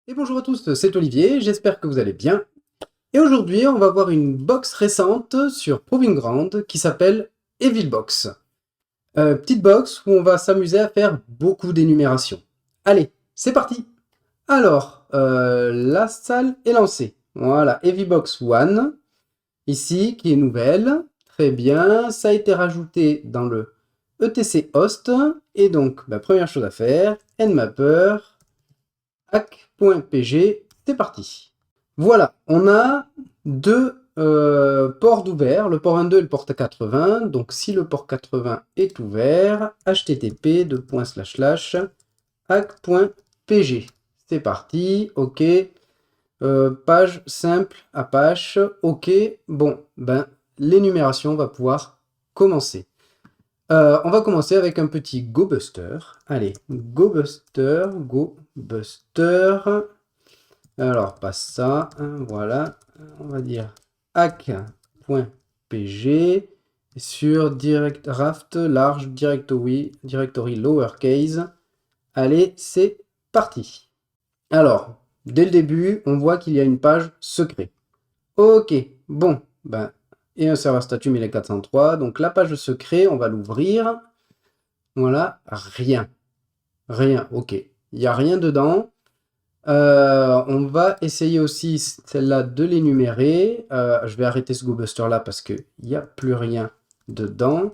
Et bonjour à tous, c'est Olivier, j'espère que vous allez bien. Et aujourd'hui, on va voir une box récente sur Proving Ground qui s'appelle Evil Box. Petite box où on va s'amuser à faire beaucoup d'énumérations. Allez, c'est parti. Alors, la salle est lancée. Voilà, Evil Box 1, ici, qui est nouvelle. Très bien, ça a été rajouté dans le ETC host. Et donc, la première chose à faire, nmapper, hack.pg, c'est parti. Voilà, on a deux ports ouverts, le port 22 et le port 80. Donc si le port 80 est ouvert, http://hack.pg. C'est parti, ok. Page simple, Apache, ok. Bon, ben l'énumération va pouvoir commencer. On va commencer avec un petit GoBuster. Allez, GoBuster, GoBuster. Alors, pas ça, hein, voilà. On va dire hack.pg sur direct raft large directory lowercase. Allez, c'est parti. Alors, dès le début, on voit qu'il y a une page secret. Ok, bon, ben, et un serveur statut 1403. Donc la page secret, on va l'ouvrir. Voilà, rien. Rien, ok. Il n'y a rien dedans. On va essayer aussi celle-là de l'énumérer. Je vais arrêter ce GoBuster là parce qu'il n'y a plus rien dedans.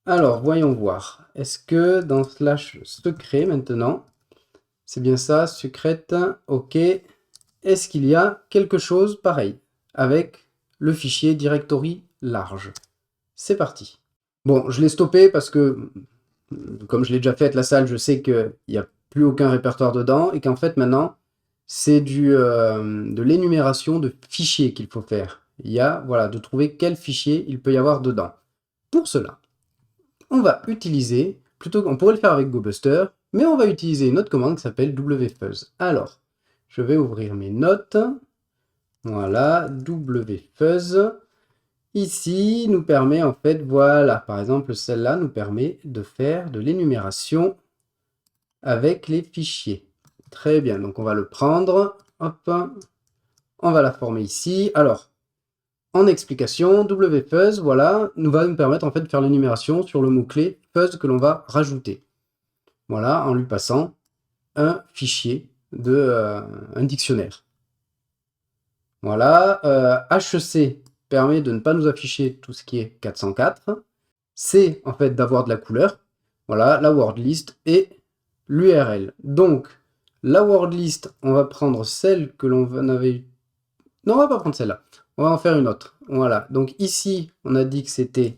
Alors, voyons voir. Est-ce que dans slash secret maintenant, c'est bien ça, secrète, ok. Est-ce qu'il y a quelque chose pareil avec le fichier directory large? C'est parti. Bon, je l'ai stoppé parce que, comme je l'ai déjà fait avec la salle, je sais qu'il n'y a plus aucun répertoire dedans et qu'en fait maintenant, c'est de l'énumération de fichiers qu'il faut faire. Il y a, voilà, de trouver quel fichier il peut y avoir dedans. Pour cela, on va utiliser, plutôt qu'on pourrait le faire avec GoBuster, mais on va utiliser une autre commande qui s'appelle wfuzz. Alors, je vais ouvrir mes notes. Voilà, wfuzz. Ici, nous permet en fait, voilà, par exemple, celle-là nous permet de faire de l'énumération avec les fichiers. Très bien, donc on va le prendre, hop, on va la former ici. Alors, en explication, wfuzz, voilà, va nous permettre en fait de faire l'énumération sur le mot-clé fuzz que l'on va rajouter. Voilà, en lui passant un fichier un dictionnaire. Voilà, HC permet de ne pas nous afficher tout ce qui est 404. C, en fait, d'avoir de la couleur. Voilà, la word list et l'URL. Donc, la word list, on va prendre celle que l'on avait... Non, on va pas prendre celle-là. On va en faire une autre. Voilà, donc ici, on a dit que c'était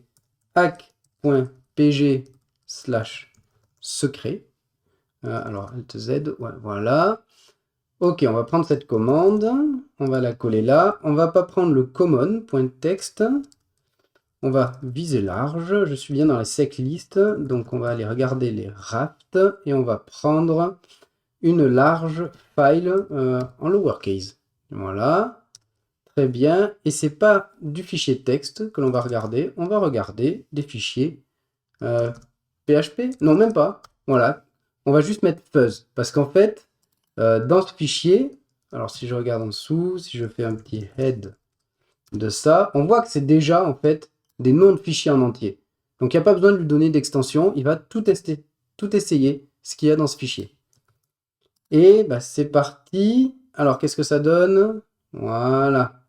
hack.pg/secret. Alors, Alt Z, ouais, voilà. Ok, on va prendre cette commande, on va la coller là. On va pas prendre le common.text. On va viser large. Je suis bien dans les sec list, donc on va aller regarder les rafts et on va prendre une large file en lowercase. Voilà, très bien. Et c'est pas du fichier texte que l'on va regarder. On va regarder des fichiers PHP. Non, même pas. Voilà, on va juste mettre fuzz parce qu'en fait, dans ce fichier, alors si je regarde en dessous, si je fais un petit head de ça, on voit que c'est déjà en fait des noms de fichiers en entier. Donc il n'y a pas besoin de lui donner d'extension, il va tout tester, tout essayer ce qu'il y a dans ce fichier. Et bah, c'est parti. Alors qu'est-ce que ça donne? Voilà.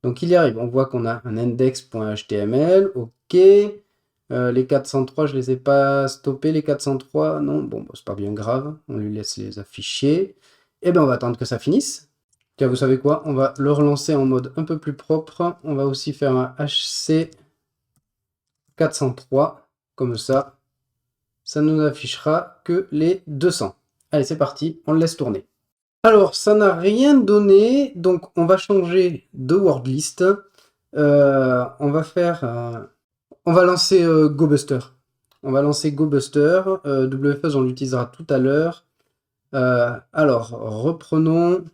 Donc il y arrive, on voit qu'on a un index.html, ok. Les 403, je les ai pas stoppés, les 403, non, bon, bah, c'est pas bien grave, on lui laisse les afficher. Et bien on va attendre que ça finisse. Tiens, vous savez quoi? On va le relancer en mode un peu plus propre. On va aussi faire un HC 403, comme ça. Ça ne nous affichera que les 200. Allez, c'est parti, on le laisse tourner. Alors, ça n'a rien donné, donc on va changer de word list. On va faire... on va lancer GoBuster. On va lancer GoBuster. WFuzz, on l'utilisera tout à l'heure. Alors, reprenons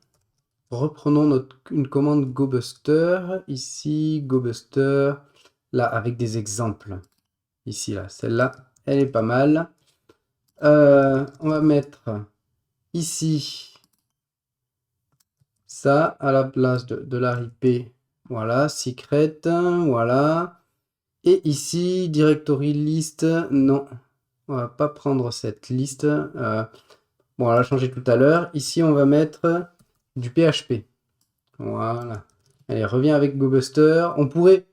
une commande GoBuster. Ici, GoBuster. Là, avec des exemples. Ici, là. Celle-là, elle est pas mal. On va mettre ici ça à la place de l'IP. Voilà, secret, voilà. Et ici, directory list, non. On va pas prendre cette liste. Bon, on l'a changé tout à l'heure. Ici, on va mettre du PHP. Voilà. Allez, reviens avec GoBuster. On pourrait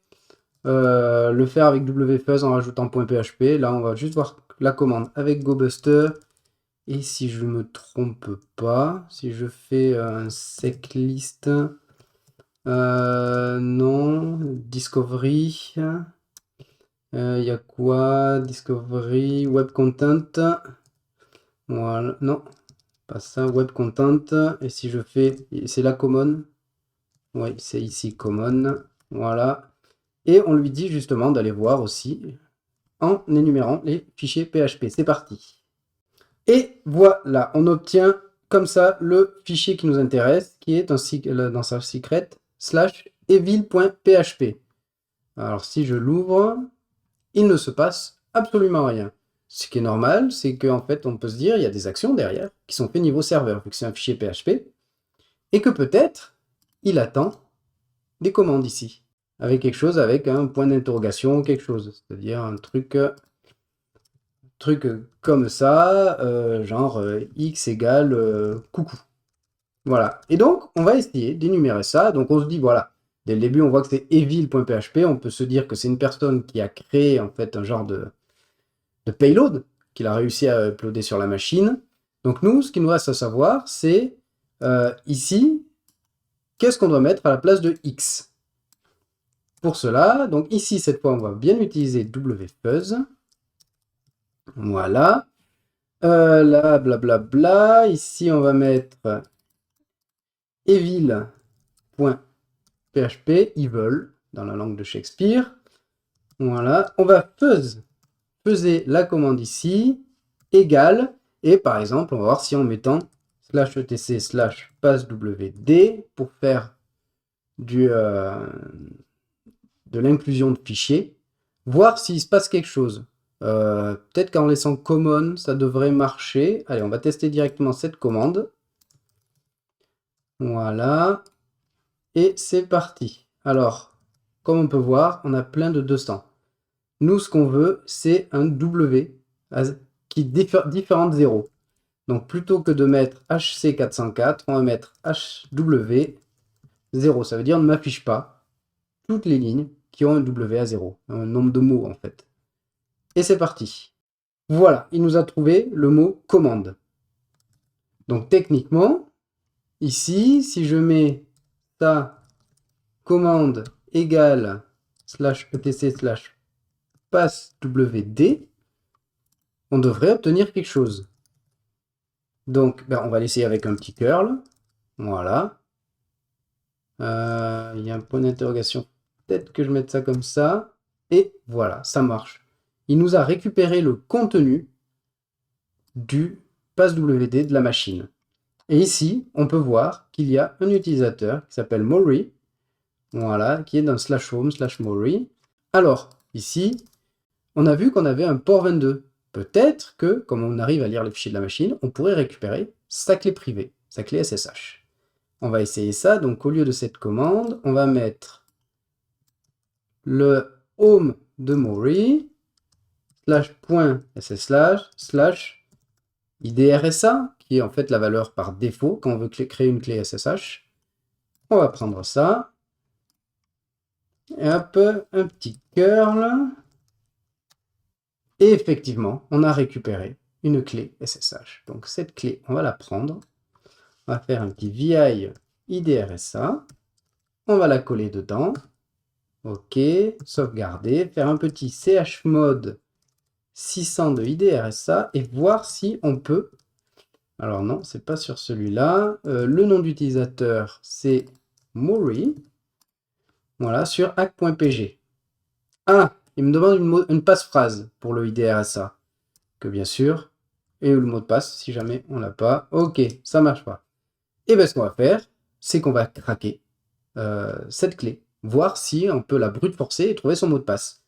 le faire avec wfuzz en rajoutant .php. Là, on va juste voir la commande avec GoBuster. Et si je me trompe pas, si je fais un seclist, non, discovery, il y a quoi? Discovery, web content, voilà, non, pas ça, web content. Et si je fais, c'est la common, oui, c'est ici common, voilà. Et on lui dit justement d'aller voir aussi en énumérant les fichiers PHP. C'est parti. Et voilà, on obtient comme ça le fichier qui nous intéresse, qui est dans sa secret /evil.php. Alors si je l'ouvre, il ne se passe absolument rien. Ce qui est normal, c'est qu'en fait, on peut se dire, il y a des actions derrière qui sont faites niveau serveur, vu que c'est un fichier PHP, et que peut-être, il attend des commandes ici, avec quelque chose, avec un point d'interrogation, quelque chose, c'est-à-dire un truc comme ça, genre x égale coucou. Voilà. Et donc, on va essayer d'énumérer ça. Donc, on se dit, voilà, dès le début, on voit que c'est evil.php. On peut se dire que c'est une personne qui a créé, en fait, un genre de payload qu'il a réussi à uploader sur la machine. Donc, nous, ce qu'il nous reste à savoir, c'est ici, qu'est-ce qu'on doit mettre à la place de x. Pour cela, donc ici, cette fois, on va bien utiliser wfuzz. Voilà. Là, blablabla. Ici, on va mettre evil.php, evil, dans la langue de Shakespeare. Voilà. On va faiser la commande ici, égale, et par exemple, on va voir si en mettant /etc/passwd pour faire de l'inclusion de fichiers, voir s'il se passe quelque chose. Peut-être qu'en laissant common, ça devrait marcher. Allez, on va tester directement cette commande. Voilà. Et c'est parti. Alors, comme on peut voir, on a plein de 200. Nous, ce qu'on veut, c'est un W qui différent de 0. Donc, plutôt que de mettre HC404, on va mettre HW0. Ça veut dire ne m'affiche pas toutes les lignes qui ont un W à 0. Un nombre de mots, en fait. Et c'est parti. Voilà, il nous a trouvé le mot commande. Donc techniquement, ici, si je mets ça, commande égale /etc/passwd, on devrait obtenir quelque chose. Donc, on va l'essayer avec un petit curl. Voilà. Il y a un point d'interrogation. Peut-être que je mette ça comme ça. Et voilà, ça marche. Il nous a récupéré le contenu du passwd de la machine. Et ici, on peut voir qu'il y a un utilisateur qui s'appelle Maury, voilà, qui est dans /home/Maury. Alors, ici, on a vu qu'on avait un port 22. Peut-être que, comme on arrive à lire les fichiers de la machine, on pourrait récupérer sa clé privée, sa clé SSH. On va essayer ça, donc au lieu de cette commande, on va mettre le home de Maury, /.sslash/idrsa, qui est en fait la valeur par défaut quand on veut créer une clé SSH. On va prendre ça. Et hop, un petit curl. Et effectivement, on a récupéré une clé SSH. Donc cette clé, on va la prendre. On va faire un petit VI idrsa. On va la coller dedans. OK, sauvegarder, faire un petit chmod 600 de idrsa et voir si on peut... Alors non, c'est pas sur celui-là. Le nom d'utilisateur, c'est Maury. Voilà, sur hack.pg. Ah, il me demande une passe-phrase pour le idrsa. Que bien sûr, et le mot de passe si jamais on l'a pas. OK, ça marche pas. Et bien ce qu'on va faire, c'est qu'on va craquer cette clé. Voir si on peut la brute forcer et trouver son mot de passe.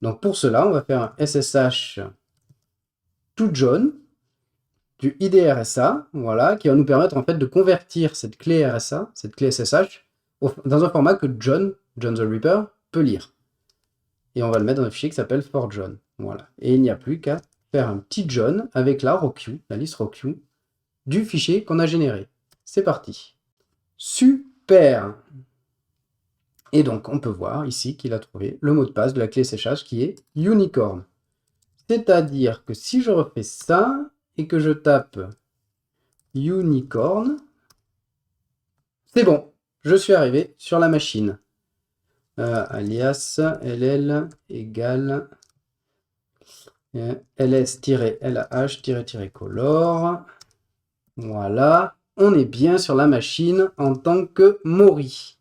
Donc pour cela, on va faire un SSH to John. du IDRSA, voilà, qui va nous permettre en fait de convertir cette clé RSA, cette clé SSH, dans un format que John the Ripper, peut lire. Et on va le mettre dans un fichier qui s'appelle for John. Voilà. Et il n'y a plus qu'à faire un petit John avec la ROQ, la liste ROQ, du fichier qu'on a généré. C'est parti. Super! Et donc, on peut voir ici qu'il a trouvé le mot de passe de la clé SSH qui est unicorn. C'est-à-dire que si je refais ça et que je tape unicorn, c'est bon, je suis arrivé sur la machine. Alias ll égale ls-lah-color. Voilà, on est bien sur la machine en tant que Maury.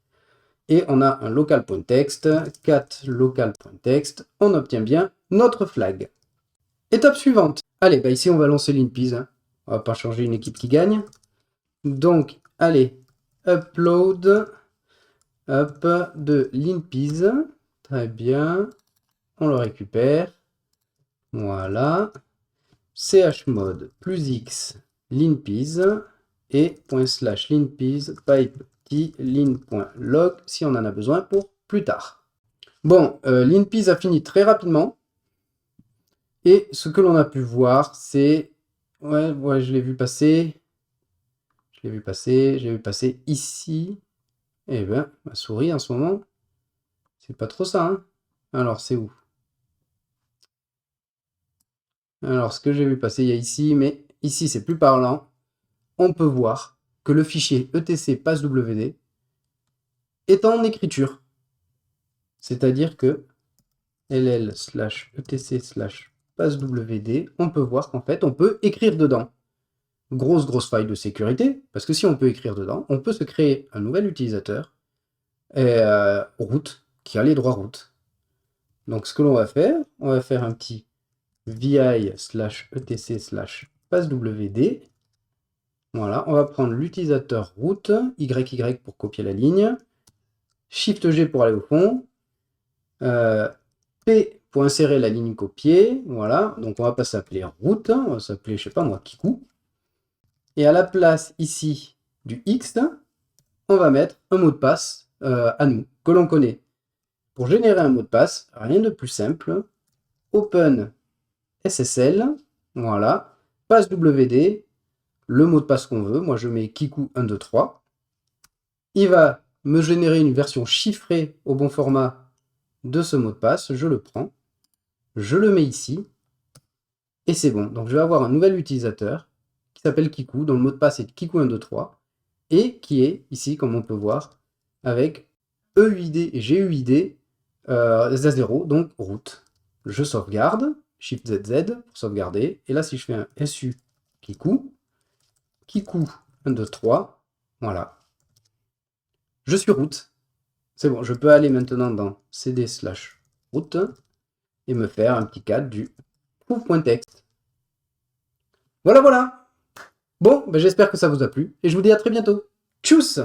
Et on a un local.text, cat local.text, on obtient bien notre flag. Étape suivante. Allez, bah ici on va lancer l'InPease. Hein. On va pas changer une équipe qui gagne. Donc, allez, upload up de l'InPease. Très bien. On le récupère. Voilà. chmod plus x linpease et /linpease pipe lin.log si on en a besoin pour plus tard. Bon, l'InPease a fini très rapidement. Et ce que l'on a pu voir, c'est... Ouais, je l'ai vu passer. J'ai vu passer ici. Eh ben, ma souris en ce moment, c'est pas trop ça. Hein. Alors, c'est où? Alors, ce que j'ai vu passer, il y a ici, mais ici, c'est plus parlant. On peut voir que le fichier etc passwd est en écriture. C'est-à-dire que ll/etc/passwd, on peut voir qu'en fait, on peut écrire dedans. Grosse faille de sécurité, parce que si on peut écrire dedans, on peut se créer un nouvel utilisateur, root, qui a les droits root. Donc ce que l'on va faire, on va faire un petit vi/etc/passwd. Voilà, on va prendre l'utilisateur root, YY pour copier la ligne, Shift G pour aller au fond, P pour insérer la ligne copiée, voilà, donc on va pas s'appeler root, on va s'appeler, je sais pas moi, Kikou. Et à la place ici du X, on va mettre un mot de passe à nous, que l'on connaît. Pour générer un mot de passe, rien de plus simple, open SSL, voilà, passwd, le mot de passe qu'on veut, moi je mets Kikou123. Il va me générer une version chiffrée au bon format de ce mot de passe, je le prends, je le mets ici, et c'est bon. Donc je vais avoir un nouvel utilisateur qui s'appelle Kikou, dont le mot de passe est Kikou123, et qui est ici, comme on peut voir, avec EUID et GUID Z0, donc root. Je sauvegarde, Shift ZZ pour sauvegarder, et là si je fais un SU Kikou, Kikou123, voilà. Je suis root. C'est bon, je peux aller maintenant dans cd/root et me faire un petit cadre du proof.txt. Voilà. Bon, ben j'espère que ça vous a plu, et je vous dis à très bientôt. Tchuss!